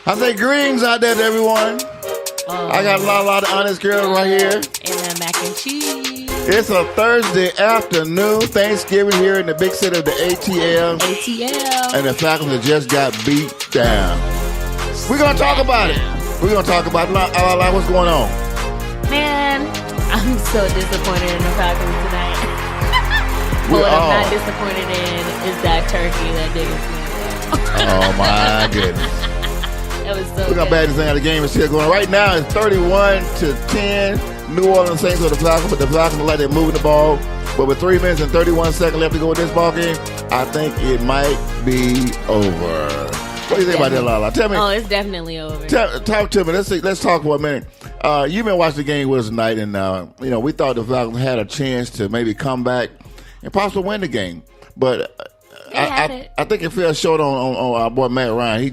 I say greetings out there to everyone. I got a lot of honest girls right here. And then mac and cheese. It's a Thursday afternoon, Thanksgiving here in the big city of the ATL. And the Falcons just got beat down. We're going to talk about it. We're going to talk about what's going on. Man, I'm so disappointed in the Falcons tonight. What I'm not disappointed in is that turkey that didn't. Oh, my goodness. That was so Look how bad this thing out of the game is still going. Right now, it's 31-10. New Orleans Saints with the Falcons, but the Falcons look like they're moving the ball. But with 3 minutes and 31 seconds left to go in this ball game, I think it might be over. What do you think about that, Lala? Tell me. Oh, it's definitely over. Talk to me. Let's talk for a minute. You've been watching the game with us tonight, and we thought the Falcons had a chance to maybe come back and possibly win the game. But I think it fell short on our boy Matt Ryan. He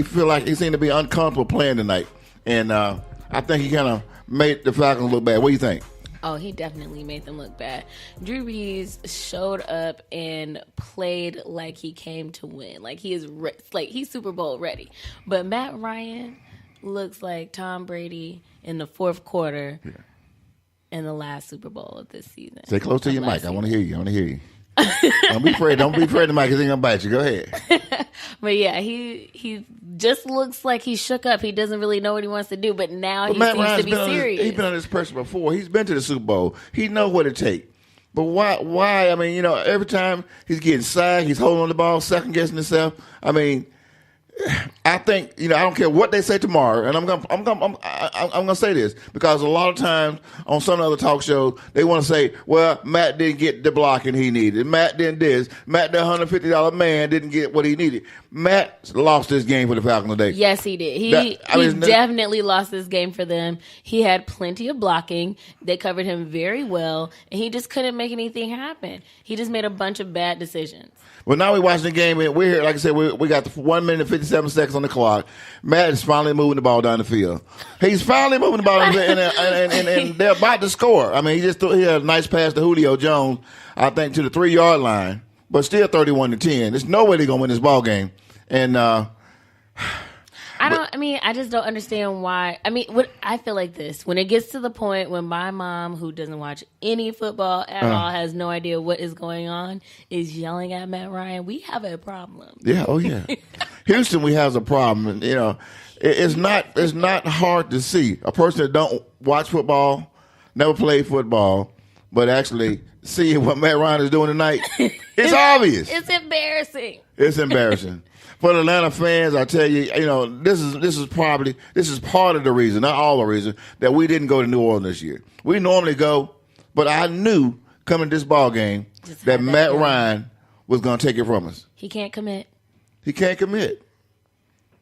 feel like he seemed to be uncomfortable playing tonight, and I think he kind of made the Falcons look bad. What do you think? Oh, he definitely made them look bad. Drew Brees showed up and played like he came to win, like he is he's Super Bowl ready. But Matt Ryan looks like Tom Brady in the fourth quarter in the last Super Bowl of this season. Stay close to your mic. I want to hear you. Don't be afraid. Don't be afraid of the mic. It's gonna bite you. Go ahead. But yeah, he just looks like he shook up. He doesn't really know what he wants to do. But now he Matt seems Ryan's to be serious. He's been on this pressure before. He's been to the Super Bowl. He knows what it takes. But why? I mean, every time he's getting sacked, he's holding on the ball, second guessing himself. I mean, I think I don't care what they say tomorrow, and I'm gonna say this because a lot of times on some other talk shows they want to say, "Well, Matt didn't get the blocking he needed. Matt didn't this. Matt, the $150 man, didn't get what he needed." Matt lost this game for the Falcons today. Yes, he did. He definitely lost this game for them. He had plenty of blocking. They covered him very well, and he just couldn't make anything happen. He just made a bunch of bad decisions. Well, now we're watching the game, and we're here. Like I said, we got 1 minute and 57 seconds on the clock. Matt is finally moving the ball down the field. He's finally moving the ball down the field, and they're about to score. I mean, he had a nice pass to Julio Jones, I think, to the 3-yard line, but still 31-10. There's no way they're gonna win this ball game. And I just don't understand why. I mean, I feel like this. When it gets to the point when my mom, who doesn't watch any football at all, has no idea what is going on, is yelling at Matt Ryan, we have a problem. Yeah, oh yeah. Houston, we have a problem. It's not hard to see a person that don't watch football, never played football, but actually seeing what Matt Ryan is doing tonight. It's obvious. It's embarrassing. It's embarrassing. For the Atlanta fans, I tell you, this is part of the reason, not all the reason, that we didn't go to New Orleans this year. We normally go, but I knew coming to this ball game that Matt Ryan was going to take it from us. He can't commit. He can't commit.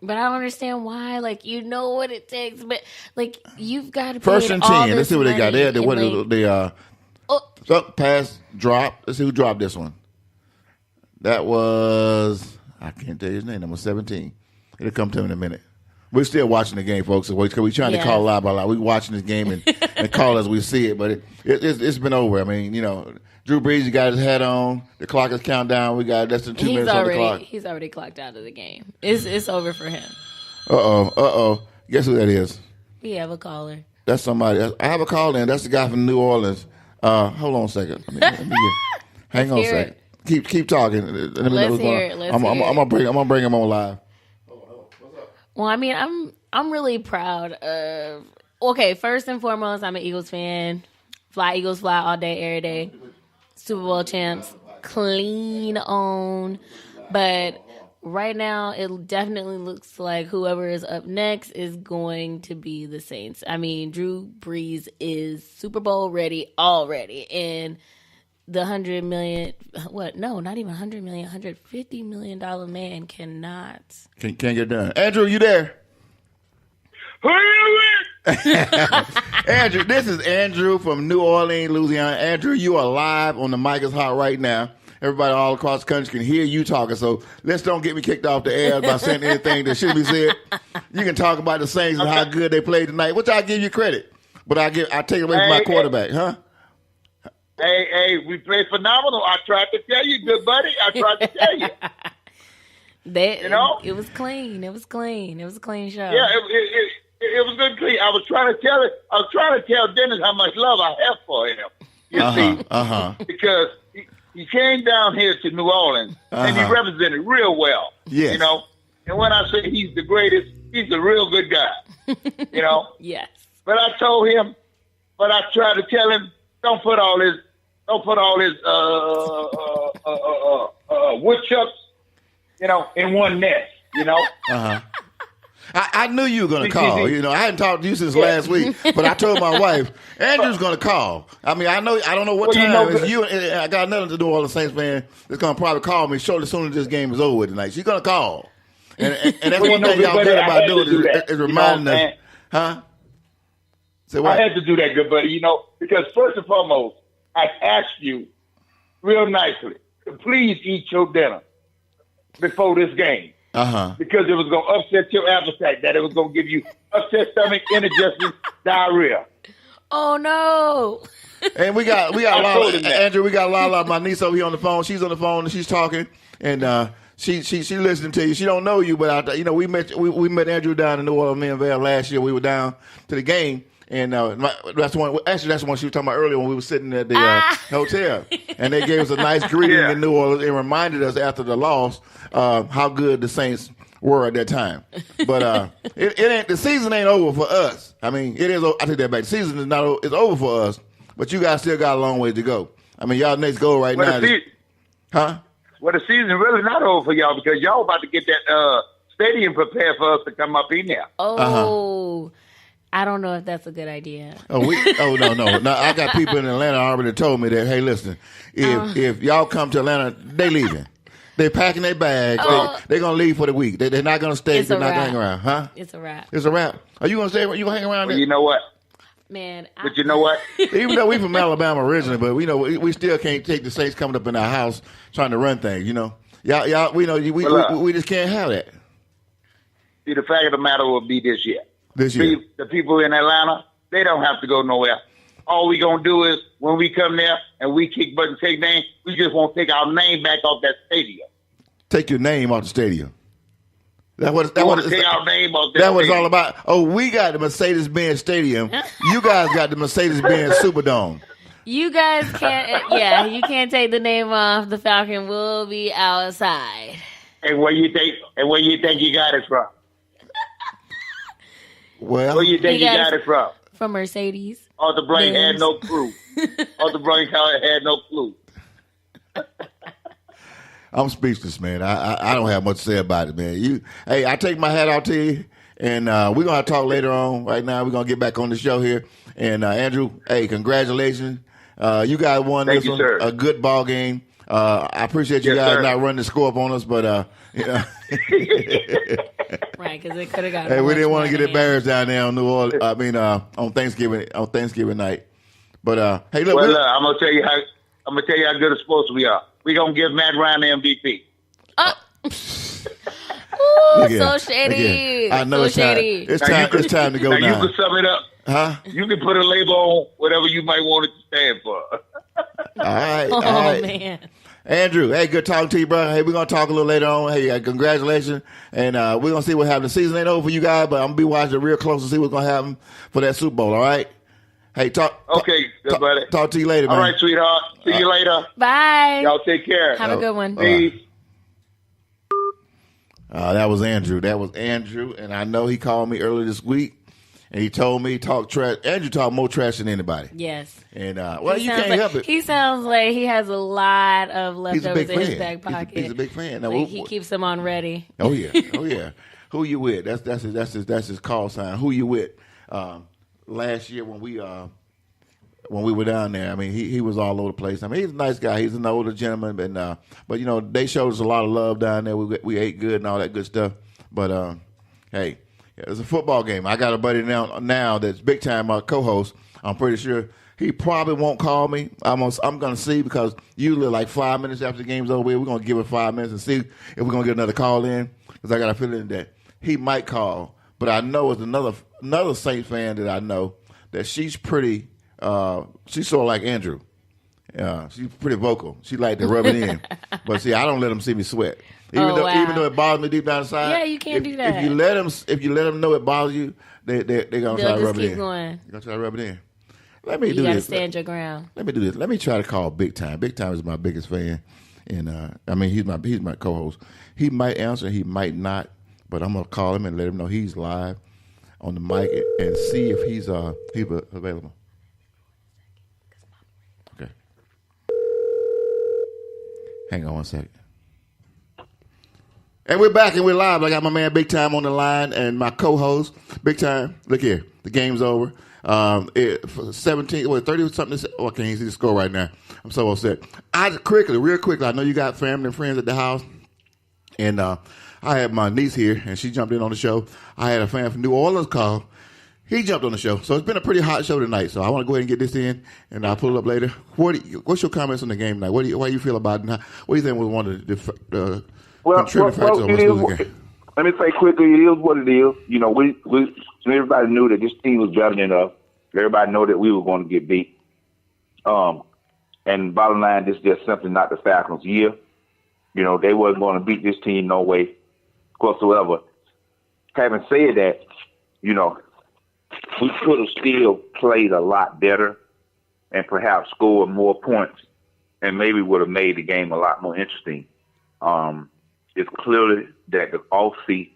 But I don't understand why. Like, you know what it takes, but like you've got to pay First and 10. Let's see what they got. Pass drop. Let's see who dropped this one. That was. I can't tell you his name. Number 17. It'll come to him in a minute. We're still watching the game, folks. We're trying to call live by live. We're watching this game and call as we see it. But it's been over. I mean, Drew Brees got his hat on. The clock is counting down. We got less than 2 minutes on the clock. He's already clocked out of the game. It's over for him. Uh-oh. Guess who that is? We have a caller. That's somebody. I have a call in. That's the guy from New Orleans. Hold on a second. Hang on a second. Keep talking. Let's hear it. I'm gonna bring him on live. Well, I mean, I'm really proud of. Okay, first and foremost, I'm an Eagles fan. Fly Eagles, fly all day, every day. Super Bowl champs, clean on. But right now, it definitely looks like whoever is up next is going to be the Saints. I mean, Drew Brees is Super Bowl ready already, and the $100 million, not even $100 million, $150 million man cannot. Can't get done. Andrew, you there? Who are you Andrew, this is Andrew from New Orleans, Louisiana. Andrew, you are live on the mic is hot right now. Everybody all across the country can hear you talking, so let's don't get me kicked off the air by saying anything that shouldn't be said. You can talk about the Saints and how good they played tonight, which I give you credit, but I take it away from my quarterback, huh? Hey, we played phenomenal. I tried to tell you, good buddy. I tried to tell you. It was clean. It was clean. It was a clean show. Yeah, it was good clean. I was trying to tell Dennis how much love I have for him. You see, because he came down here to New Orleans and he represented real well. Yes. You know, and when I say he's the greatest, he's a real good guy. You know. Yes. But I told him, I tried to tell him, don't put all his woodchucks, you know, in one nest. You know. I knew you were going to call. You know, I hadn't talked to you since last week, but I told my wife, Andrew's going to call. I mean, I don't know what time it's you. And I got nothing to do with all the Saints fan that's going to probably call me shortly as soon as this game is over with tonight. She's going to call. And that's one thing y'all good about doing is reminding us. Huh? Say what? I had to do that, good buddy, you know, because first and foremost, I asked you real nicely to please eat your dinner before this game. Because it was going to upset your appetite, that it was going to give you upset stomach, indigestion, diarrhea. Oh, no. And we got Lala, Andrew, we got Lala, my niece over here on the phone. She's on the phone and she's talking, and she listening to you. She don't know you, but we met Andrew down in New Orleans last year. We were down to the game. And that's the one she was talking about earlier when we were sitting at the hotel. And they gave us a nice greeting in New Orleans and reminded us after the loss how good the Saints were at that time. But the season ain't over for us. I mean, it is. I take that back. The season is not. It's over for us. But you guys still got a long way to go. I mean, y'all next goal right now. Well, the season really not over for y'all because y'all about to get that stadium prepared for us to come up in there. Oh. I don't know if that's a good idea. No. Now, I got people in Atlanta already told me that, hey, listen, if y'all come to Atlanta, they leaving. They packing their bags. They're going to leave for the week. They're not going to stay. They're not going to hang around. Huh? It's a wrap. It's a wrap. Are you going to stay? You going to hang around there? You know what? Man. But you know what? Even though we from Alabama originally, but we still can't take the Saints coming up in our house trying to run things, you know. Y'all, we just can't have that. See, the fact of the matter will be this year. This year. The people in Atlanta, they don't have to go nowhere. All we going to do is when we come there and we kick butt and take names, we just won't take our name back off that stadium. Take your name off the stadium. That was take our name off that was all about. Oh, we got the Mercedes-Benz Stadium. You guys got the Mercedes-Benz Superdome. You guys can't. You can't take the name off. The Falcon will be outside. And where you think you got it from? Well, where you think you got it from? From Mercedes. Arthur Blank had no clue. Arthur Blank had no clue. I'm speechless, man. I don't have much to say about it, man. Hey, I take my hat off to you, and we're gonna talk later on. Right now, we're gonna get back on the show here. And Andrew, hey, congratulations. You guys won this one, a good ball game. I appreciate you guys not running the score up on us, but right, because it could have got. Hey, we didn't want to get embarrassed down there on New Orleans. I mean, on Thanksgiving night. But hey, look. Well, I'm gonna tell you how good a sports we are. We gonna give Matt Ryan the MVP. Ooh, so shady. I know so shady. It's time to go now. You can sum it up. Huh? You can put a label on whatever you might want it to stand for. All right. Man. Andrew, hey, good talking to you, bro. Hey, we're going to talk a little later on. Hey, congratulations. And we're going to see what happens. The season ain't over for you guys, but I'm going to be watching it real close to see what's going to happen for that Super Bowl, all right? Hey, talk to you later, man. All right, sweetheart. See you later. Bye. Y'all take care. Have a good one. Peace. That was Andrew. And I know he called me earlier this week. And he told me talk trash. Andrew talk more trash than anybody. Yes. And you can't help it. He sounds like he has a lot of leftovers in his back pocket. He's a big fan. Like he keeps them on ready. Oh yeah. Who you with? That's his call sign. Who you with? Last year when we were down there, I mean he was all over the place. I mean he's a nice guy. He's an older gentleman, but they showed us a lot of love down there. We ate good and all that good stuff. But hey. Yeah, it's a football game. I got a buddy now that's big time co-host. I'm pretty sure he probably won't call me. I'm going to see because usually like 5 minutes after the game's over, we're going to give it 5 minutes and see if we're going to get another call in because I got a feeling that he might call. But I know it's another Saint fan that I know that she's pretty. She's sort of like Andrew, She's pretty vocal. She like to rub it in. But see, I don't let them see me sweat. Even though it bothers me deep down inside. Yeah, you can't do that. If you let them know it bothers you, they're gonna try to rub it in. Going. They're gonna try to rub it in. Let me do this. You gotta stand your ground. Let me do this. Let me try to call Big Time. Big Time is my biggest fan, and he's my co-host. He might answer, he might not, but I'm gonna call him and let him know he's live on the mic and see if he's available. Okay. Hang on one second. And we're back and we're live. I got my man Big Time on the line and my co-host Big Time. Look here, the game's over. 17, 30 something. I can't even see the score right now. I'm so upset. Real quickly, I know you got family and friends at the house, and I had my niece here, and she jumped in on the show. I had a fan from New Orleans call. He jumped on the show, so it's been a pretty hot show tonight. So I want to go ahead and get this in, and I'll pull it up later. What's your comments on the game tonight? How do you feel about it? What do you think was one of the contributing factors of us losing the game? Let me say quickly, it is what it is. You know, we everybody knew that this team was better than us. Everybody knew that we were going to get beat. And bottom line, this is just simply not the Falcons' year. You know, they wasn't going to beat this team no way whatsoever. Having said that, you know, we could have still played a lot better and perhaps scored more points and maybe would have made the game a lot more interesting. It's clearly that the OC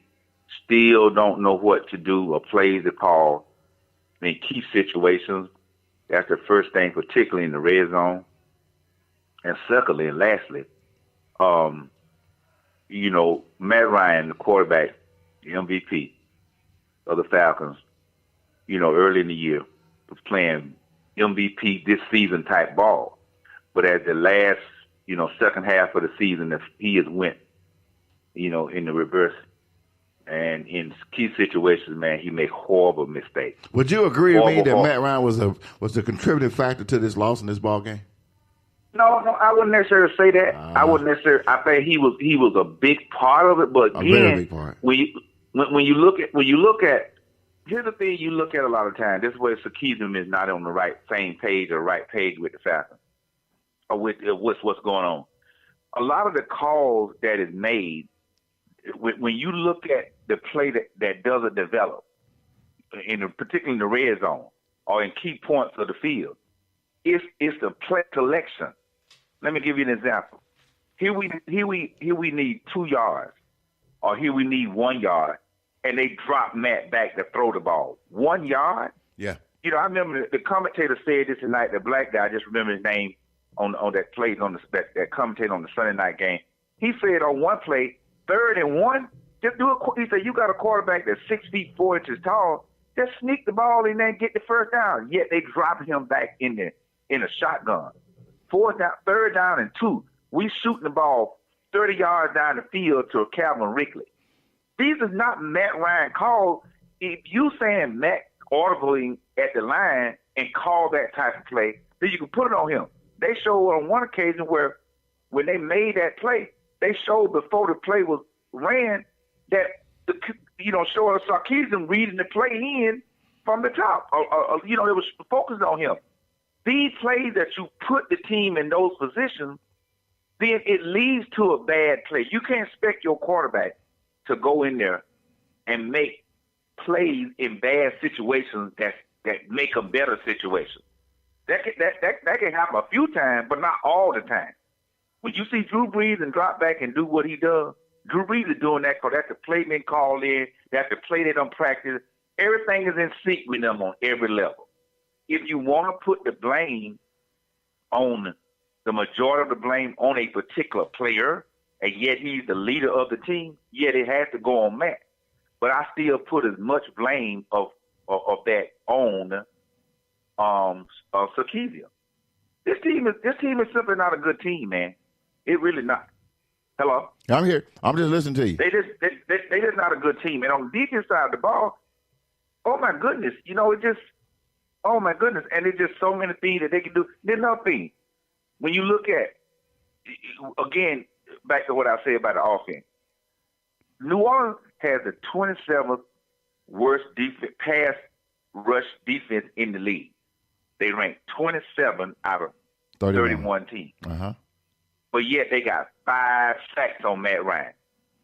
still don't know what to do or plays to call in key situations. That's the first thing, particularly in the red zone. And secondly and lastly, you know, Matt Ryan, the quarterback, the MVP of the Falcons, you know, early in the year was playing MVP this season type ball. But at the last, you know, second half of the season, he has went, you know, in the reverse. And in key situations, man, he made horrible mistakes. Would you agree with me that Matt Ryan was a contributing factor to this loss in this ball game? No, I wouldn't necessarily say that. I wouldn't necessarily. I think he was a big part of it. But again, very big part. When you look at here's the thing you look at a lot of times. This is where Sarkisian is not on the same page with the Falcons or with what's going on. A lot of the calls that is made when you look at the play that doesn't develop, particularly in the red zone or in key points of the field, it's the play selection. Let me give you an example. Here we need 2 yards, or here we need 1 yard, and they drop Matt back to throw the ball. 1 yard? Yeah. You know, I remember the commentator said this tonight. The black guy, I just remember his name on that play that commentator on the Sunday night game. He said on one play, 3rd and 1, just do it. He said you got a quarterback that's 6 feet 4 inches tall. Just sneak the ball in there and get the first down. Yet they drop him back in a shotgun. 3rd down and 2. We shooting the ball 30 yards down the field to Calvin Ridley. These is not Matt Ryan calls. If you saying Matt audibly at the line and call that type of play, then you can put it on him. They showed on one occasion where when they made that play, they showed before the play was ran that showing Sarkisian reading the play in from the top. It was focused on him. These plays that you put the team in those positions, then it leads to a bad play. You can't expect your quarterback to go in there and make plays in bad situations that make a better situation. That can happen a few times, but not all the time. When you see Drew Brees and drop back and do what he does, Drew Brees is doing that because that's the play they call in, that's the play they don't practice. Everything is in sync with them on every level. If you want to put the blame on the majority of the blame on a particular player, and yet he's the leader of the team, yet it has to go on Matt. But I still put as much blame of that on Sarkisian. This team is simply not a good team, man. It really not. Hello? I'm here. I'm just listening to you. They just not a good team. And on the defense side of the ball, oh my goodness, oh my goodness. And there's just so many things that they can do. There's nothing. When you look at, again, back to what I said about the offense, New Orleans has the 27th worst pass rush defense in the league. They rank 27 out of 31-10. Uh-huh. But yet they got 5 sacks on Matt Ryan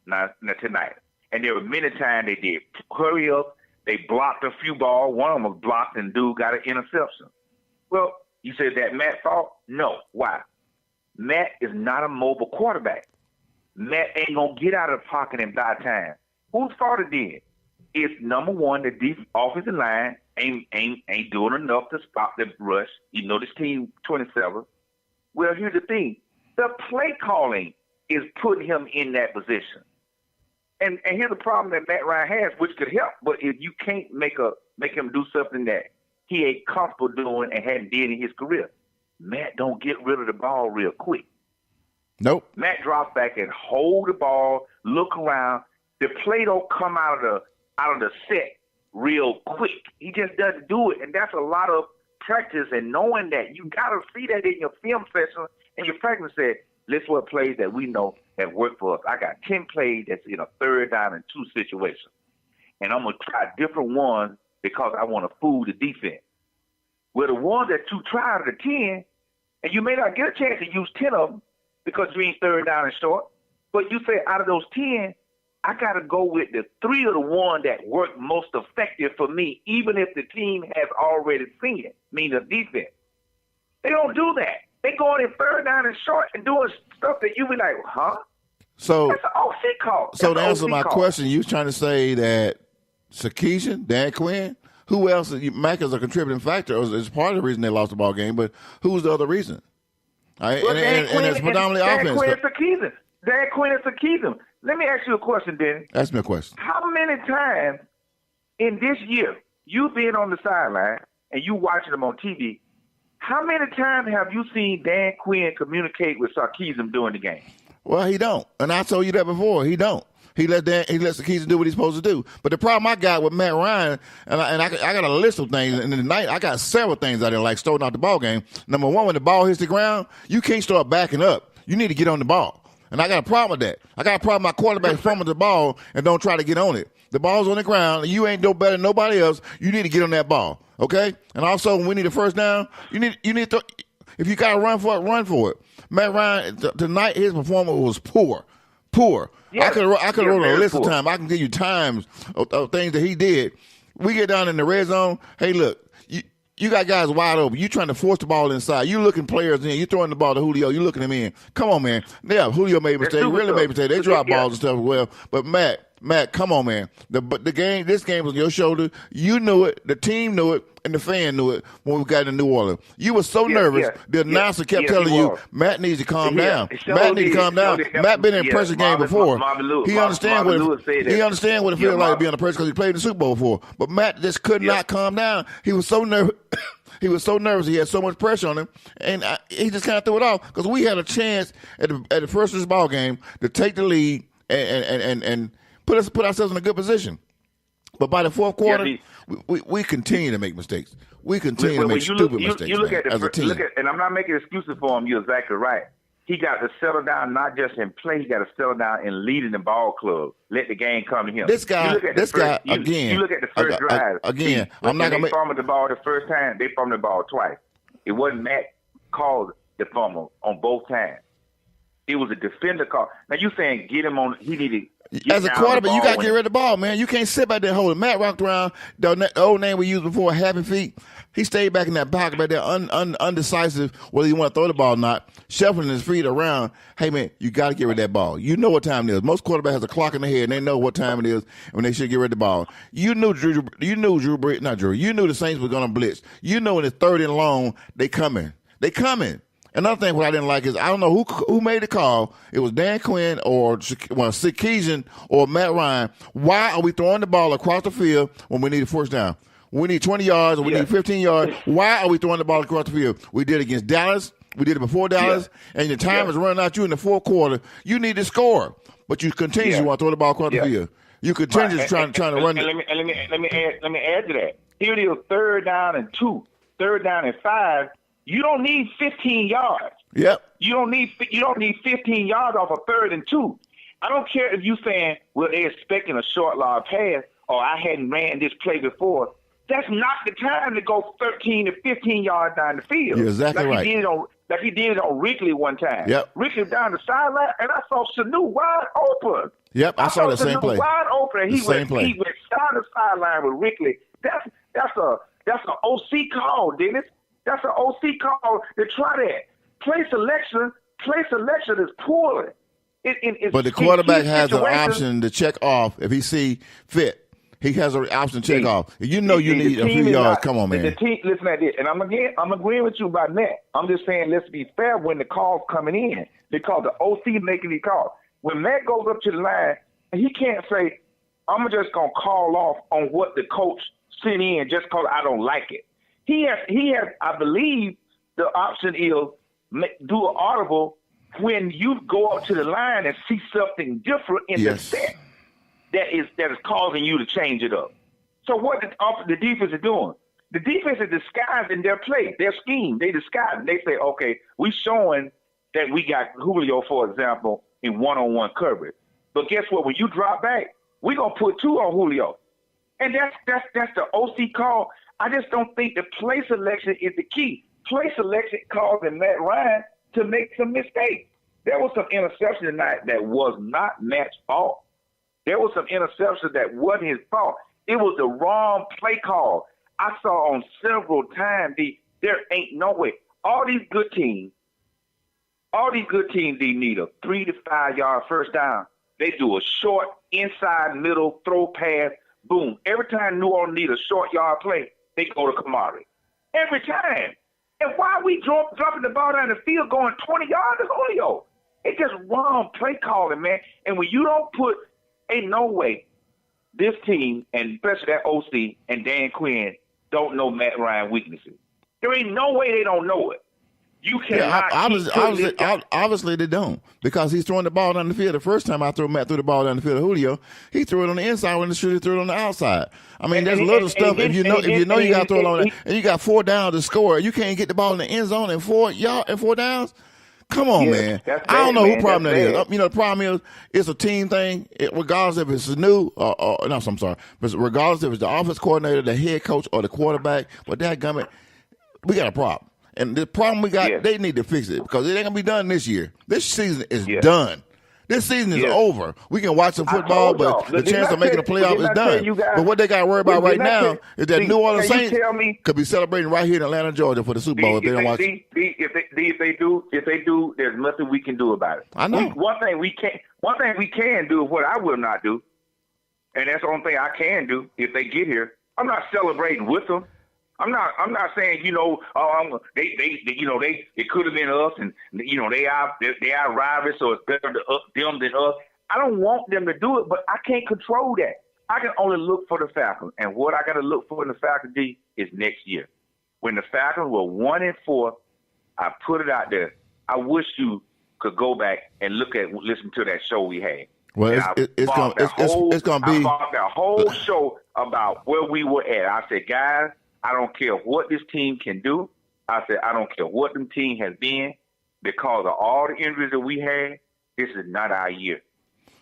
now tonight. And there were many times they did hurry up. They blocked a few balls. One of them was blocked, and dude got an interception. Well, you said that Matt fault? No. Why? Matt is not a mobile quarterback. Matt ain't going to get out of the pocket and buy time. Whose fault it is? It's number one, the offensive line ain't doing enough to stop the rush. You know this team 27. Well, here's the thing. The play calling is putting him in that position. And here's the problem that Matt Ryan has, which could help, but if you can't make him do something that he ain't comfortable doing and hadn't did in his career, Matt don't get rid of the ball real quick. Nope. Matt drops back and hold the ball, look around. The play don't come out of the set real quick. He just doesn't do it, and that's a lot of practice and knowing that. You got to see that in your film session and your practice said, let's what plays that we know have worked for us. I got 10 plays that's in a 3rd down and 2 situation. And I'm going to try different ones because I want to fool the defense. Well, the ones that you try out of the 10, and you may not get a chance to use 10 of them because you ain't 3rd down and short, but you say out of those 10, I got to go with the 3 of the one that work most effective for me, even if the team has already seen it, meaning the defense. They don't do that. They going in 3rd down and short and doing stuff that you be like, huh? So that's an OC call. So to answer my question, you was trying to say that Sarkisian, Dan Quinn, who else? Mac is a contributing factor. It's part of the reason they lost the ball game, but who's the other reason? Right? Well, and it's predominantly offense. Dan Quinn is Sarkisian. Let me ask you a question, Denny. Ask me a question. How many times in this year you been on the sideline and you watching them on TV? How many times have you seen Dan Quinn communicate with Sarkisian during the game? Well, he don't, and I told you that before. He don't. He let Sarkisian do what he's supposed to do. But the problem I got with Matt Ryan, and I got a list of things, and tonight I got several things I didn't like starting out the ball game. Number one, when the ball hits the ground, you can't start backing up. You need to get on the ball. And I got a problem with that. I got a problem with my quarterback fumbling the ball and don't try to get on it. The ball's on the ground, and you ain't no better than nobody else. You need to get on that ball, okay? And also, when we need a first down, you need to, if you got to run for it, run for it. Matt Ryan, tonight his performance was poor. Yeah. I could have wrote a list of times. I can give you times of things that he did. We get down in the red zone. Hey, look, you got guys wide open. You trying to force the ball inside. You looking players in. You throwing the ball to Julio. You looking him in. Come on, man. Yeah, Julio made mistakes. Really made mistakes. They drop balls and stuff as well. But Matt, come on, man. This game was on your shoulder. You knew it. The team knew it. And the fan knew it when we got to New Orleans. You were so nervous. The announcer kept telling you, Matt needs to calm down. Matt needs to calm down. Matt been in a pressure game before. He understands what it feels like to be on the pressure because he played in the Super Bowl before. But Matt just could not calm down. He was so nervous. He was so nervous. He had so much pressure on him, and he just kind of threw it off because we had a chance at the first of this ball game to take the lead and put ourselves in a good position. But by the fourth quarter, we continue to make mistakes. We continue to make stupid mistakes. You look at as a team. And I'm not making excuses for him. You're exactly right. He got to settle down, not just in play. He got to settle down in leading the ball club. Let the game come to him. This guy again. You look at the first drive. Again, I'm not going to fumble the ball the first time. They fumbled the ball twice. It wasn't Matt called the fumble on both times. It was a defender call. Now you saying get him on? He needed. As a quarterback, you got to get rid of the ball, man. You can't sit back there holding. Matt rocked around the old name we used before, Happy Feet. He stayed back in that pocket back there, undecisive whether you want to throw the ball or not, shuffling his feet around. Hey, man, you got to get rid of that ball. You know what time it is. Most quarterbacks have a clock in their head, and they know what time it is when they should get rid of the ball. You knew you knew the Saints were going to blitz. You know when it's 3rd and long, they coming. Another thing what I didn't like is I don't know who made the call. It was Dan Quinn or Sarkisian or Matt Ryan. Why are we throwing the ball across the field when we need a first down? We need 20 yards or we need 15 yards. Why are we throwing the ball across the field? We did it against Dallas. We did it before Dallas. And your time is running out you in the fourth quarter. You need to score. But you continue to want to throw the ball across the field. You continue trying to run. Let me add to that. Here it is, 3rd down and 2, 3rd down and 5. You don't need 15 yards. Yep. You don't need 15 yards off a 3rd and 2. I don't care if you saying, well, they're expecting a short, long pass, or I hadn't ran this play before. that's not the time to go 13 to 15 yards down the field. You're exactly right. He did it on Wrigley one time. Yep. Wrigley down the sideline, and I saw Sanu wide open. Yep, I saw the same play. Wide open. He went down the sideline with Wrigley. That's an OC call, Dennis. That's an OC call to try that. Play selection is poorly. But the quarterback has an option to check off if he see fit. He has an option to check off. If you know you need a few yards, come on, man. The team, listen at this, and I'm agreeing with you about that. I'm just saying let's be fair when the call's coming in because the OC making these calls. When Matt goes up to the line, he can't say, I'm just going to call off on what the coach sent in just because I don't like it. He has, I believe, the option is do an audible when you go up to the line and see something different in the set that is causing you to change it up. So what the defense is doing, the defense is disguising their play, their scheme. They disguise it. They say, okay, we showing that we got Julio, for example, in one-on-one coverage. But guess what? When you drop back, we're going to put 2 on Julio. And that's the OC call. I just don't think the play selection is the key. Play selection causing Matt Ryan to make some mistakes. There was some interception tonight that was not Matt's fault. There was some interception that wasn't his fault. It was the wrong play call. I saw on several times there ain't no way. All these good teams, they need a 3 to 5 yard first down. They do a short inside middle throw pass, boom. Every time New Orleans need a short yard play, they go to Kamari. Every time. And why are we dropping the ball down the field going 20 yards to Julio? It's just wrong play calling, man. And when you don't put, ain't no way this team, and especially that OC and Dan Quinn, don't know Matt Ryan weaknesses. There ain't no way they don't know it. You cannot. Obviously they don't, because he's throwing the ball down the field. The first time Matt threw the ball down the field to Julio, he threw it on the inside when he should have threw it on the outside. I mean, there's little stuff. If you know you got to throw it on that, and you got 4 downs to score, you can't get the ball in the end zone in 4 downs. Come on, man. I don't know who problem that is. The problem is it's a team thing. Regardless if it's new but regardless if it's the offense coordinator, the head coach, or the quarterback, but dadgummit, we got a problem. And the problem we got, they need to fix it because it ain't going to be done this year. This season is done. This season is over. We can watch some football, but the chance of making the playoff is done. But what they got to worry about right now is that New Orleans Saints could be celebrating right here in Atlanta, Georgia for the Super Bowl if they don't watch it. If they do, there's nothing we can do about it. I know. One thing we can do is what I will not do, and that's the only thing I can do if they get here. I'm not celebrating with them. I'm not saying it could have been us, and they are rivals, so it's better to them than us. I don't want them to do it, but I can't control that. I can only look for the Falcons, and what I got to look for in the Falcons is next year. When the Falcons were 1-4, I put it out there. I wish you could go back and listen to that show we had. Well, it's gonna be. I bought the whole show about where we were at. I said, guys, I don't care what this team can do. I said, I don't care what the team has been, because of all the injuries that we had. This is not our year.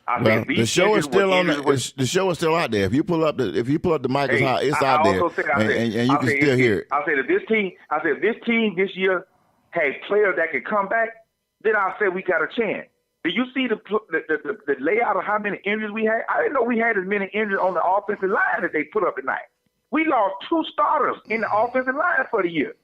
The show is still on. The show is still out there. If you pull up the Michael's house, it's out there, and you can still hear it. I said, if this team this year has players that can come back, then I said we got a chance. Did you see the layout of how many injuries we had? I didn't know we had as many injuries on the offensive line that they put up tonight. We lost 2 starters in the offensive line for the year.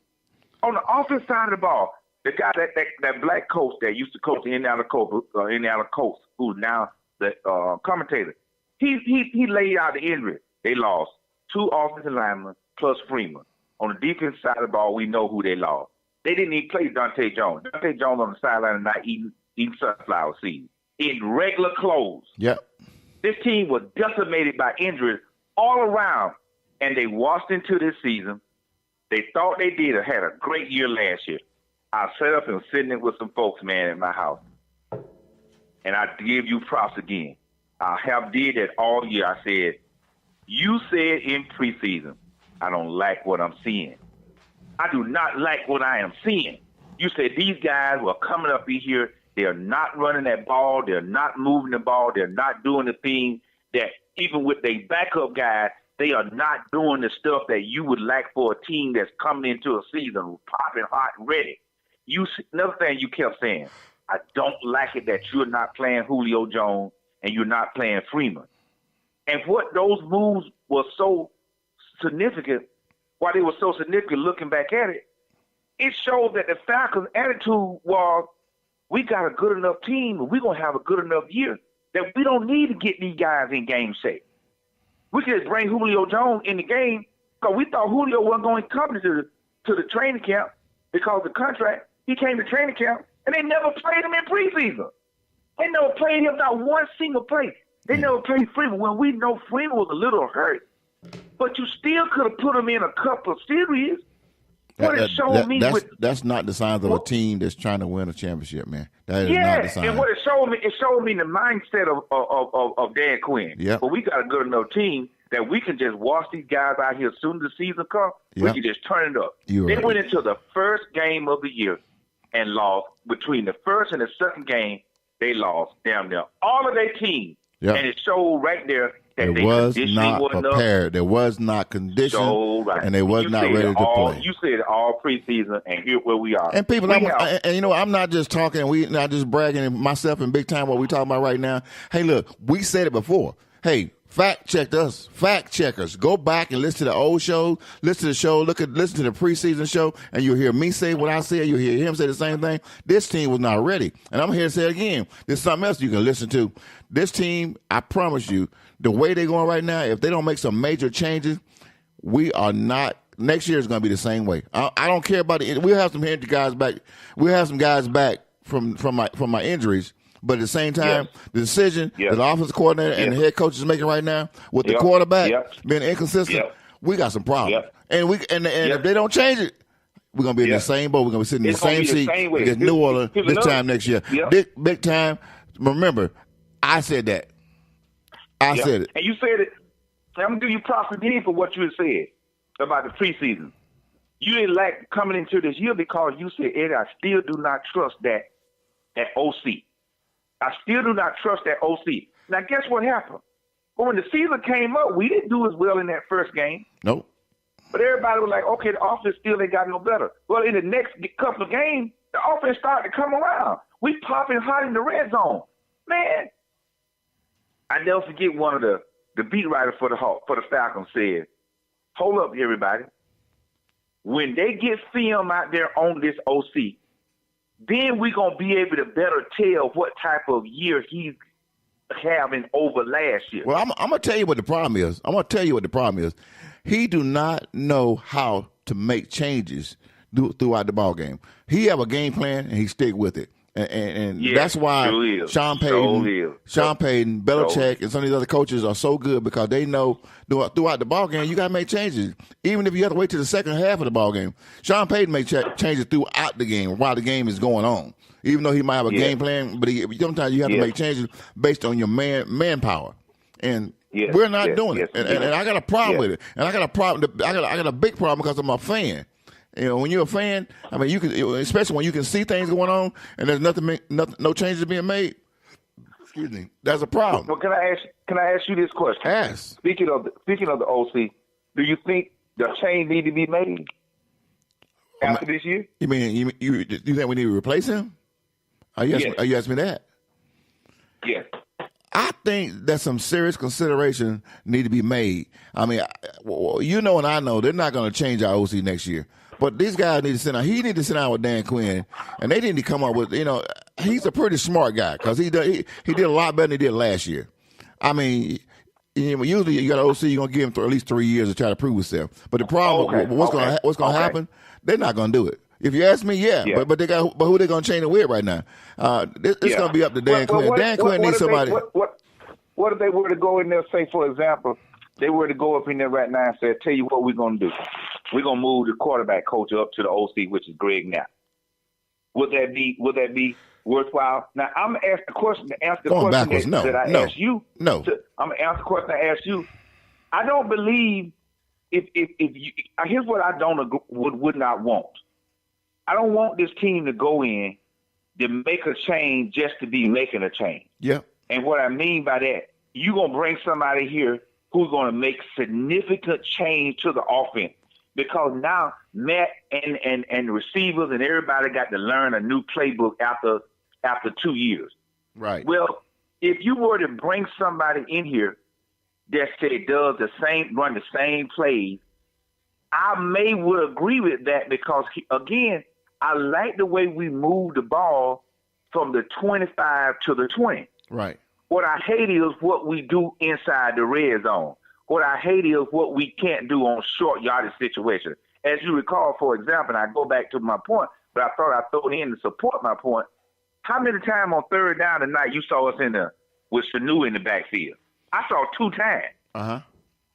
On the offensive side of the ball, the guy that black coach that used to coach the Indiana Colts, who's now the commentator, he laid out the injury. They lost 2 offensive linemen plus Freeman. On the defense side of the ball, we know who they lost. They didn't even play Dante Jones. Dante Jones on the sideline tonight eating sunflower seeds in regular clothes. Yep. This team was decimated by injuries all around, and they walked into this season. They thought they had a great year last year. I sat up and sitting with some folks, man, in my house, and I give you props again. I have did that all year. I said, you said in preseason, I don't like what I'm seeing. I do not like what I am seeing. You said these guys were coming up in here. They're not running that ball. They're not moving the ball. They're not doing the thing that even with their backup guy, They are not doing the stuff that you would like for a team that's coming into a season popping hot and ready. Another thing you kept saying, I don't like it that you're not playing Julio Jones and you're not playing Freeman. And what those moves were so significant, why they were so significant looking back at it, it showed that the Falcons' attitude was, we got a good enough team and we're going to have a good enough year that we don't need to get these guys in game shape. We could just bring Julio Jones in the game because we thought Julio wasn't going to come to the training camp because of the contract. He came to training camp, and they never played him in preseason. They never played him not one single play. They never played Freeman when we know Freeman was a little hurt. But you still could have put him in a couple of series. That's not the signs of a team that's trying to win a championship, man. That is not the sign. And what it showed me the mindset of Dan Quinn. Yep. But we got a good enough team that we can just watch these guys out here as soon as the season comes. Yep. We can just turn it up. They went into the first game of the year and lost. Between the first and the second game, they lost damn near all of their team. Yep. And it showed right there that they was not prepared. They was not conditioned, and they was not ready to play. You said it all preseason, and here where we are. And people, I'm not just talking. We not just bragging. Myself and Big Time, what we talking about right now. Hey, look, we said it before. Hey, fact check us. Fact checkers. Go back and listen to the old shows. Listen to the show. Listen to the preseason show, and you'll hear me say what I said. You'll hear him say the same thing. This team was not ready, and I'm here to say it again. There's something else you can listen to. This team, I promise you, the way they're going right now, if they don't make some major changes, we are not. Next year is going to be the same way. I don't care about it. We'll have some injured guys back. We'll have some guys back from my injuries. But at the same time, the decision that the offensive coordinator and the head coach is making right now with the quarterback being inconsistent, we got some problems. And if they don't change it, we're going to be in the same boat. We're going to be sitting in the same seat against New Orleans this time next year. Big Time. Remember, I said that. I said it. And you said it. I'm going to give you props again for what you said about the preseason. You didn't like coming into this year because you said, Eddie, I still do not trust that OC. I still do not trust that OC. Now, guess what happened? But when the season came up, we didn't do as well in that first game. Nope. But everybody was like, okay, the offense still ain't got no better. Well, in the next couple of games, the offense started to come around. We popping hot in the red zone. Man, I never forget one of the beat writer for the Falcons said, hold up, everybody. When they get film out there on this OC, then we're going to be able to better tell what type of year he's having over last year. Well, I'm going to tell you what the problem is. He do not know how to make changes throughout the ball game. He have a game plan, and he stick with it. And that's why Sean Payton, Belichick, and some of these other coaches are so good because they know throughout the ball game you got to make changes, even if you have to wait till the second half of the ball game. Sean Payton makes changes throughout the game while the game is going on, even though he might have a game plan. But sometimes you have to make changes based on your manpower, and we're not doing it. And I got a problem with it. And I got a problem. I got a big problem because I'm a fan. You know, when you're a fan, I mean, you can, especially when you can see things going on and there's no changes being made. Excuse me, that's a problem. Well, can I ask you this question? Ask. Speaking of the OC, do you think the change need to be made after this year? You mean you think we need to replace him? Are you asking me that? Yes. I think that some serious consideration need to be made. I mean, you know, and I know they're not going to change our OC next year. But these guys need to sit down. He need to sit down with Dan Quinn, and they need to come up with, he's a pretty smart guy because he did a lot better than he did last year. I mean, usually you got an OC, you're going to give him for at least 3 years to try to prove himself. But the problem, what's going to happen, they're not going to do it. If you ask me, but who they going to change it with right now? It's going to be up to Dan Quinn. Dan Quinn needs somebody. What if they were to go in there, say, for example, they were to go up in there right now and say, tell you what we're going to do. We're going to move the quarterback coach up to the OC, which is Greg Knapp. Would that be worthwhile? Now, I'm going to ask the question that I asked you. No. I'm going to ask the question I asked you. I don't believe if you – here's what I would not want. I don't want this team to go in to make a change just to be making a change. Yeah. And what I mean by that, you're going to bring somebody here who's going to make significant change to the offense. Because now Matt and receivers and everybody got to learn a new playbook after 2 years. Right. Well, if you were to bring somebody in here that say run the same plays, I would agree with that because again, I like the way we move the ball from the 25 to the 20. Right. What I hate is what we do inside the red zone. What I hate is what we can't do on short yardage situations. As you recall, for example, and I go back to my point, but I thought I'd throw it in to support my point. How many times on third down tonight you saw us with Sanu in the backfield? I saw 2 times. Uh-huh.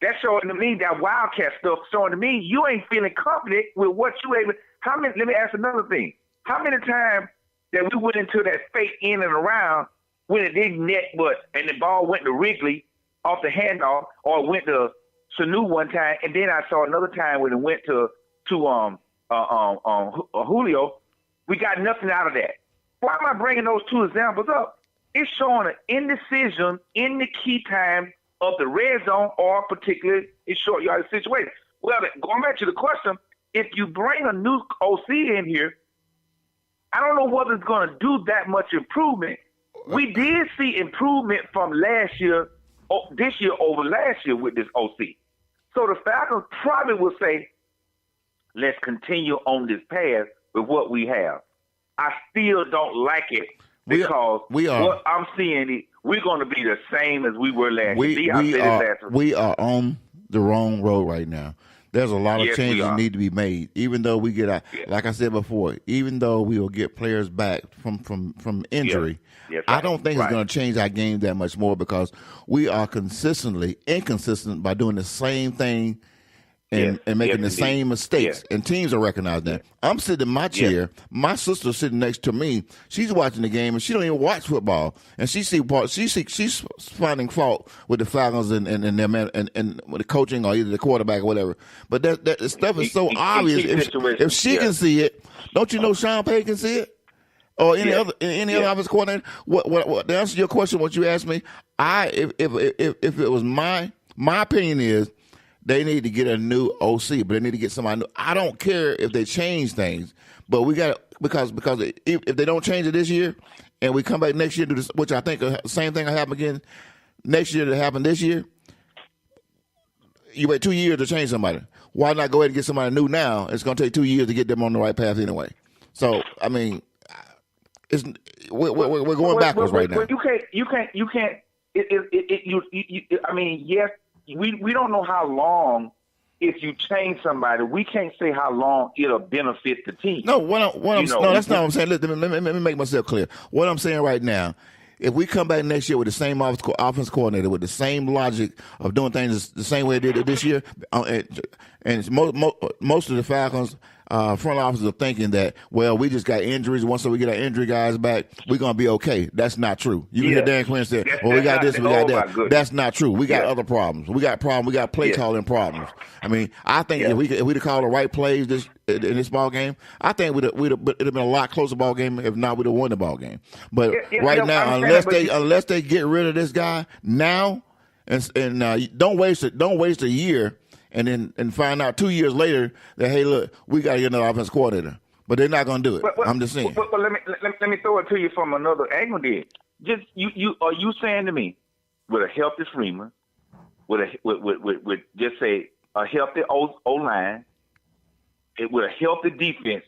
That's showing to me that Wildcat stuff showing to me you ain't feeling confident with what you able. Let me ask another thing. How many times that we went into that fake in and around when it didn't net, and the ball went to Wrigley off the handoff, or it went to Sanu one time, and then I saw another time when it went to Julio. We got nothing out of that. Why am I bringing those 2 examples up? It's showing an indecision in the key time of the red zone or particularly in short yardage situation. Well, going back to the question, if you bring a new OC in here, I don't know whether it's going to do that much improvement. We did see improvement from this year over last year with this OC. So the Falcons probably will say, let's continue on this path with what we have. I still don't like it because what I'm seeing, we're going to be the same as we were last year. We are on the wrong road right now. There's a lot of changes that need to be made. Even though we get, like I said before, even though we will get players back from injury, I don't think it's going to change our game that much more because we are consistently inconsistent by doing the same thing and making the same mistakes. And teams are recognizing that. I'm sitting in my chair. My sister's sitting next to me. She's watching the game, and she don't even watch football. And she's finding fault with the Falcons and their man and with the coaching or either the quarterback or whatever. But that stuff is so obvious. If she can see it, don't you know Sean Payton can see it? Or any other offensive coordinator? What to answer your question, what you asked me, if it was my opinion is they need to get a new OC, but they need to get somebody new. I don't care if they change things, but we got because if they don't change it this year, and we come back next year to this, which I think the same thing will happen again next year that happened this year. You wait 2 years to change somebody. Why not go ahead and get somebody new now? It's going to take 2 years to get them on the right path anyway. So I mean, we're going backwards right now. You can't. I mean, yes. We don't know how long, if you change somebody, we can't say how long it'll benefit the team. No, that's not what I'm saying. Let me make myself clear. What I'm saying right now, if we come back next year with the same offense coordinator, with the same logic of doing things the same way they did it this year, and most of the Falcons front offices are thinking that, well, we just got injuries. Once we get our injury guys back, we're going to be okay. That's not true. You hear Dan Quinn say, well, we got this, we got that. That's not true. We got other problems. We got play calling problems. I mean, I think if we'd have called the right plays in this ball game, I think it'd have been a lot closer ball game. If not, we'd have won the ball game. But right now, unless they get rid of this guy now, and don't waste a year. And then find out 2 years later that, hey, look, we got to get another offense coordinator. But they're not going to do it. I'm just saying. But let me throw it to you from another angle there. Just are you saying to me, with a healthy Freeman, with just say a healthy O-line, with a healthy defense,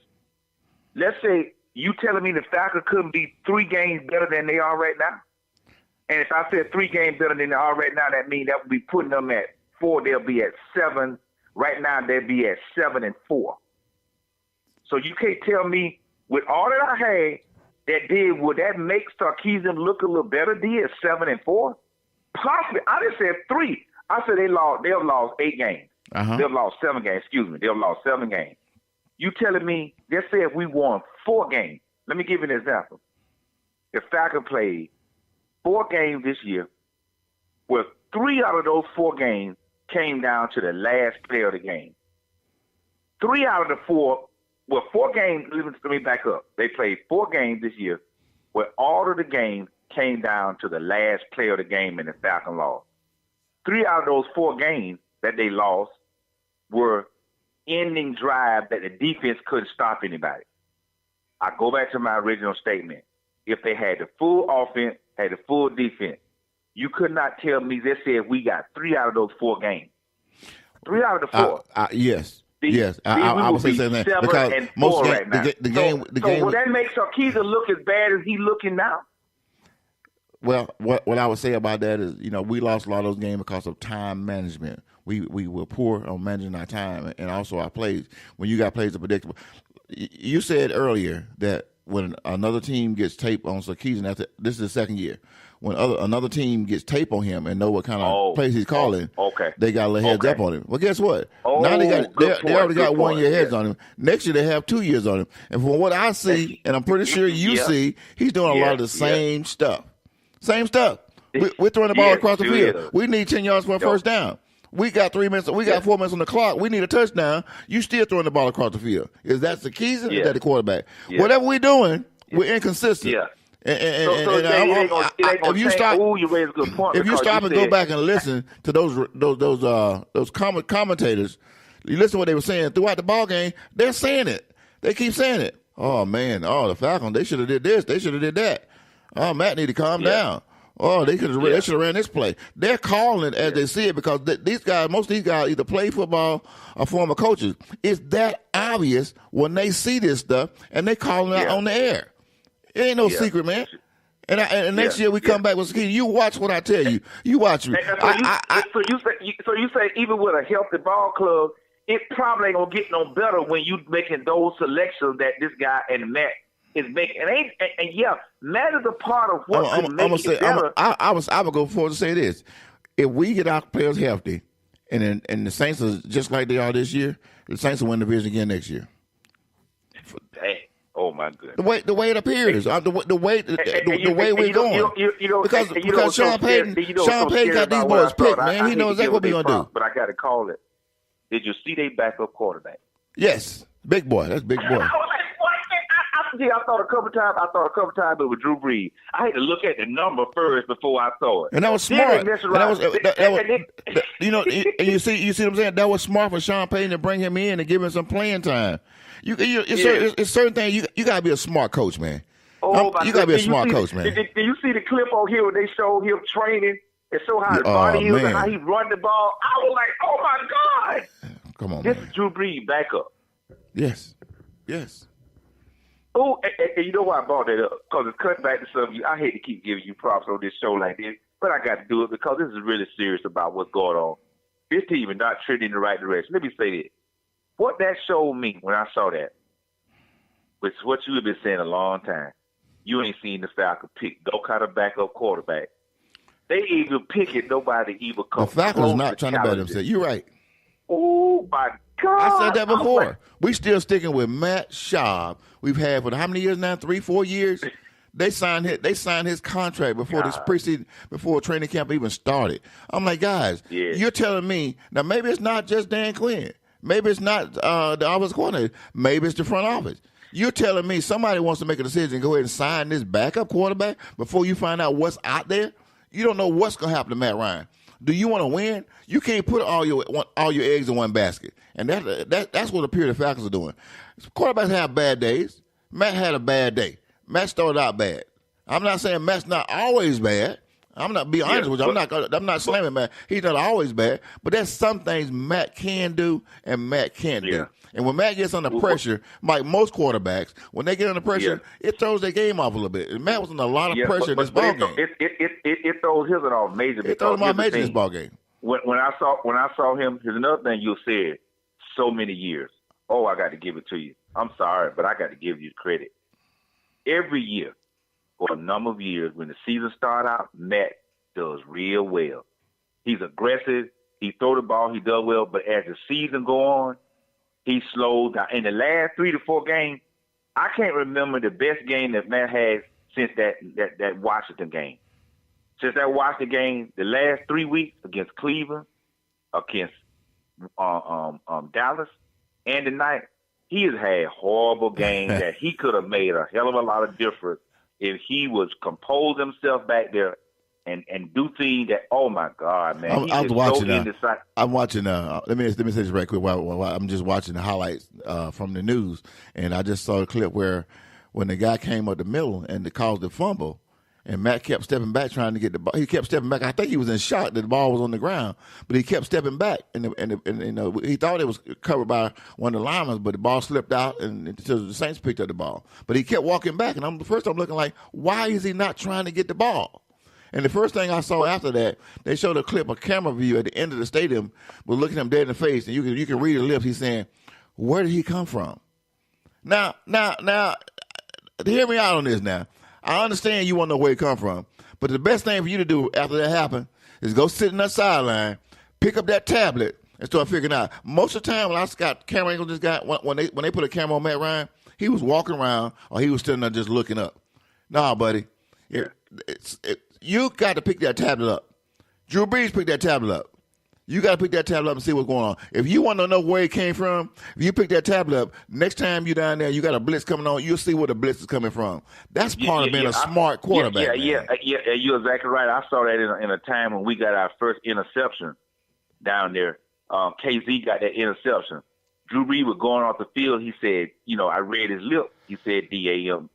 let's say you telling me the Falcons couldn't be 3 games better than they are right now? And if I said 3 games better than they are right now, that means that would be putting them at 4, they'll be at 7. Right now, they'll be at 7-4. So you can't tell me with all that I had would that make Sarkisian look a little better? Did 7-4? Possibly. I just said 3. I said they've lost 8 games. They've lost 7 games. Excuse me. They've lost 7 games. You telling me, let's say if we won 4 games. Let me give you an example. If Falcons played 4 games this year, where 3 out of those 4 games came down to the last player of the game. 3 out of the 4, 4 games, let me back up. They played 4 games this year where all of the games came down to the last player of the game and the Falcons lost. 3 out of those 4 games that they lost were ending drive that the defense couldn't stop anybody. I go back to my original statement. If they had the full offense, had the full defense, you could not tell me they said we got 3 out of those 4 games. 3 out of the 4. Yes. Yes, I would say that because most right now. the game. So will that make Sarkisian look as bad as he's looking now? Well, what I would say about that is, we lost a lot of those games because of time management. We were poor on managing our time and also our plays. When you got plays that are predictable, you said earlier that when another team gets tape on Sarkisian, this is the second year. When another team gets tape on him and know what kind of plays he's calling, they got a little heads up on him. Well, guess what? Now they already got 1 year heads on him. Next year they have 2 years on him. And from what I see, and I'm pretty sure you see, he's doing a lot of the same stuff. Same stuff. We're throwing the ball across the field. We need 10 yards for a first down. We got 3 minutes. We got 4 minutes on the clock. We need a touchdown. You still throwing the ball across the field. Is that Sarkisian or is that the quarterback? Whatever we're doing, we're inconsistent. Yeah. If you stop and go back and listen to those commentators, you listen to what they were saying throughout the ball game. They're saying it. They keep saying it. Oh man, the Falcons, they should have did this. They should have did that. Oh, Matt need to calm down. Oh, they should have ran this play. They're calling it as they see it because most of these guys either play football or former coaches. It's that obvious when they see this stuff and they calling it out on the air. It ain't no secret, man. And next year we come back with Sarkisian. You watch what I tell you. You watch me. So you say even with a healthy ball club, it probably ain't gonna get no better when you making those selections that this guy and Matt is making. Matt is a part of what makes it better. I would go forward to say this: if we get our players healthy, and the Saints are just like they are this year, the Saints will win the division again next year. Dang. Oh my goodness! The way it appears, the way we're going, because Sean Payton got these boys picked, man. He knows exactly what we're gonna do. But I got to call it. Did you see they backup quarterback? Yes, big boy. That's big boy. I thought a couple times. It was Drew Brees. I had to look at the number first before I saw it, and that was smart. You see what I'm saying? That was smart for Sean Payton to bring him in and give him some playing time. It's certain things you gotta be a smart coach, man. You gotta be a smart coach, man. Did you see the clip on here where they showed him training and show how his body is and how he run the ball? I was like, oh my God! Come on, this is Drew Brees backup. Yes. Oh, and you know why I brought that up? Because it's cut back to something. I hate to keep giving you props on this show like this, but I got to do it because this is really serious about what's going on. This team is not trending in the right direction. Let me say this. What that showed me when I saw that was what you have been saying a long time. You ain't seen the Falcons pick no kind of backup quarterback. They even pick it, nobody even comes. The Falcons is not trying to bet themselves. You're right. Oh my God! I said that before. We still sticking with Matt Schaub. We've had for how many years now? 3-4 years. They signed his contract before this preseason, before training camp even started. I'm like, guys, you're telling me now maybe it's not just Dan Quinn. Maybe it's not the offensive coordinator. Maybe it's the front office. You're telling me somebody wants to make a decision and go ahead and sign this backup quarterback before you find out what's out there? You don't know what's going to happen to Matt Ryan. Do you want to win? You can't put all your eggs in one basket. And that's what the period of Falcons are doing. Quarterbacks have bad days. Matt had a bad day. Matt started out bad. I'm not saying Matt's not always bad. I'm not being honest with you. I'm not slamming Matt. He's not always bad, but there's some things Matt can do and Matt can't do. And when Matt gets under pressure, like most quarterbacks, when they get under pressure, it throws their game off a little bit. And Matt was under a lot of pressure in this ball game. It throws his off major. It throws him off major in this ball game. When I saw him, here's another thing you said. So many years. Oh, I got to give it to you. I'm sorry, but I got to give you credit. Every year, for a number of years, when the season starts out, Matt does real well. He's aggressive. He throw the ball. He does well. But as the season go on, he slows down. In the last 3 to 4 games, I can't remember the best game that Matt has since that Washington game. Since that Washington game, the last 3 weeks against Cleveland, against Dallas, and tonight, he has had horrible games that he could have made a hell of a lot of difference if he was composed himself back there and do things that, oh my God, man. I'm watching. I'm watching. Let me say this right quick. While I'm just watching the highlights from the news, and I just saw a clip where when the guy came up the middle and it caused the fumble, and Matt kept stepping back trying to get the ball. He kept stepping back. I think he was in shock that the ball was on the ground, but he kept stepping back, and he thought it was covered by one of the linemen, but the ball slipped out, and so the Saints picked up the ball. But he kept walking back, and I'm looking like, why is he not trying to get the ball? And the first thing I saw after that, they showed a clip, a camera view at the end of the stadium, but looking him dead in the face, and you can read the lips. He's saying, "Where did he come from?" Now, hear me out on this now. I understand you want to know where he come from, but the best thing for you to do after that happened is go sit in that sideline, pick up that tablet, and start figuring out. Most of the time when I got camera angle, this guy, when they put a camera on Matt Ryan, he was walking around or he was standing there just looking up. Nah, buddy, you got to pick that tablet up. Drew Brees picked that tablet up. You got to pick that tablet up and see what's going on. If you want to know where it came from, if you pick that tablet up, next time you're down there, you got a blitz coming on, you'll see where the blitz is coming from. That's part of being a smart quarterback. Yeah, you're exactly right. I saw that in a time when we got our first interception down there. KZ got that interception. Drew Brees was going off the field. He said, I read his lip. He said, DAM,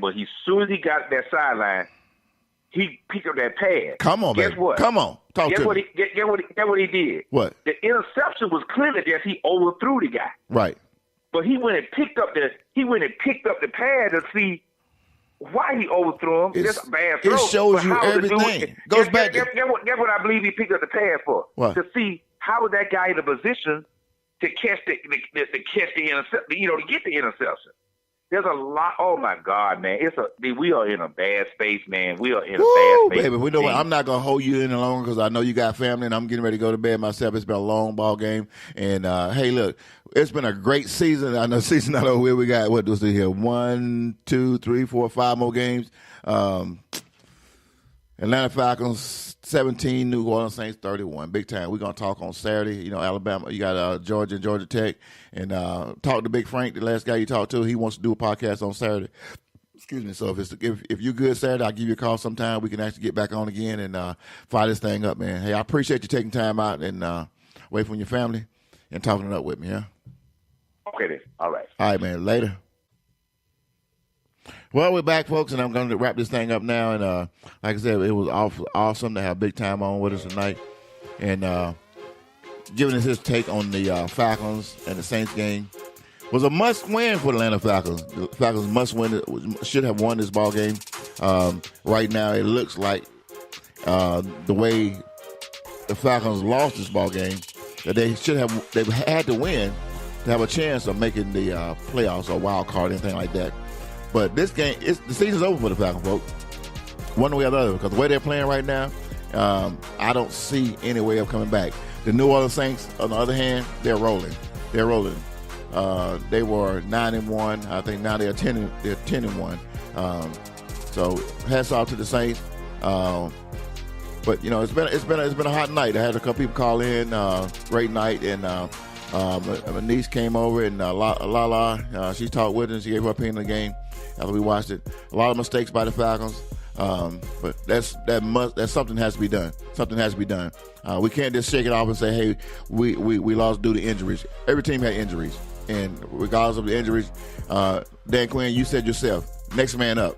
but as soon as he got that sideline, he picked up that pad. Come on, Guess baby. what? Come on. Guess what he did? What? The interception was clearly just he overthrew the guy. Right. But he went and picked up the pad to see why he overthrew him. It's a bad throw. It shows you everything. Guess what I believe he picked up the pad for? What? To see how was that guy in a position to catch the interception, to get the interception. There's a lot. Oh my God, man! We are in a bad space, man. We are in a bad space. Baby, we know what, I'm not gonna hold you any longer because I know you got family, and I'm getting ready to go to bed myself. It's been a long ball game, and hey, look, it's been a great season. I know season not over. We got what was it here? 1, 2, 3, 4, 5 more games. Atlanta Falcons 17, New Orleans Saints 31. Big time. We're going to talk on Saturday. Alabama, you got Georgia and Georgia Tech. And talk to Big Frank, the last guy you talked to. He wants to do a podcast on Saturday. Excuse me. So if you're good Saturday, I'll give you a call sometime. We can actually get back on again and fire this thing up, man. Hey, I appreciate you taking time out and wait for your family and talking it up with me, yeah? Okay, then. All right. All right, man. Later. Well, we're back, folks, and I'm going to wrap this thing up now. And like I said, it was awesome to have Big Time on with us tonight and giving us his take on the Falcons and the Saints game. It was a must-win for the Atlanta Falcons. The Falcons must win. Should have won this ball game. Right now, it looks like the way the Falcons lost this ball game, that they had to win to have a chance of making the playoffs or wild card, anything like that. But this game, the season's over for the Falcons, folks. One way or the other, because the way they're playing right now, I don't see any way of coming back. The New Orleans Saints, on the other hand, they're rolling. They were 9-1. I think now they're 10-1. So hats off to the Saints. But it's been a hot night. I had a couple people call in. Great night, and my niece came over, and Lala, she talked with us. She gave her opinion on the game after we watched it. A lot of mistakes by the Falcons, but that's something has to be done. Something has to be done. We can't just shake it off and say, hey, we lost due to injuries. Every team had injuries, and regardless of the injuries, Dan Quinn, you said yourself, next man up.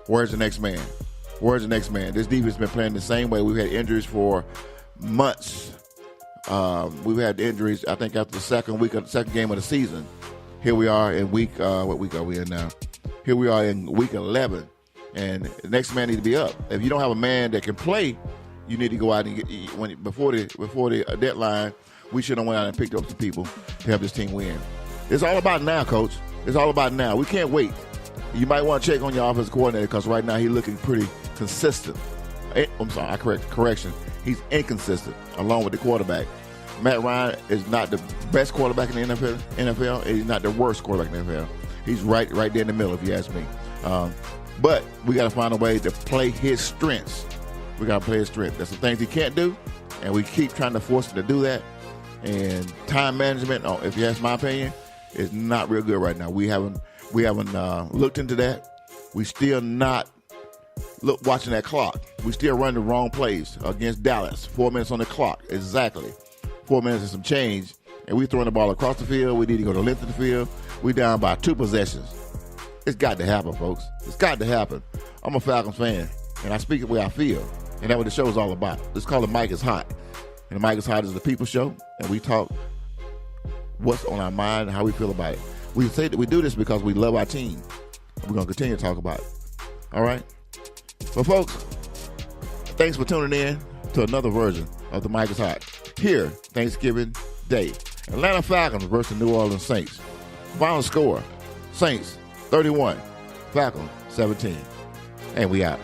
Where's the next man? Where's the next man? This defense has been playing the same way. We've had injuries for months. We've had injuries, I think, after the second game of the season. Here we are in week, what week are we in now? Here we are in week 11, and the next man needs to be up. If you don't have a man that can play, you need to go out and get before the deadline. We should have went out and picked up some people to help this team win. It's all about now, Coach. It's all about now. We can't wait. You might want to check on your offensive coordinator because right now he's looking pretty consistent. I'm sorry, correction. He's inconsistent along with the quarterback. Matt Ryan is not the best quarterback in the NFL. He's not the worst quarterback in the NFL. He's right there in the middle, if you ask me. But we got to find a way to play his strengths. We got to play his strengths. There's some things he can't do, and we keep trying to force him to do that. And time management, if you ask my opinion, is not real good right now. We haven't looked into that. We still not look, watching that clock. We still run the wrong plays against Dallas. 4 minutes on the clock, exactly. 4 minutes and some change, and we throwing the ball across the field. We need to go to the length of the field. We down by 2 possessions. It's got to happen, folks. It's got to happen. I'm a Falcons fan, and I speak the way I feel, and that's what the show is all about. It's called The Mic is Hot, and The Mic is Hot is the people show, and we talk what's on our mind and how we feel about it. We say that we do this because we love our team. We're going to continue to talk about it. All right? But, folks, thanks for tuning in to another version of The Mic is Hot. Here, Thanksgiving Day. Atlanta Falcons versus New Orleans Saints. Final score, Saints 31, Falcons 17. And we out.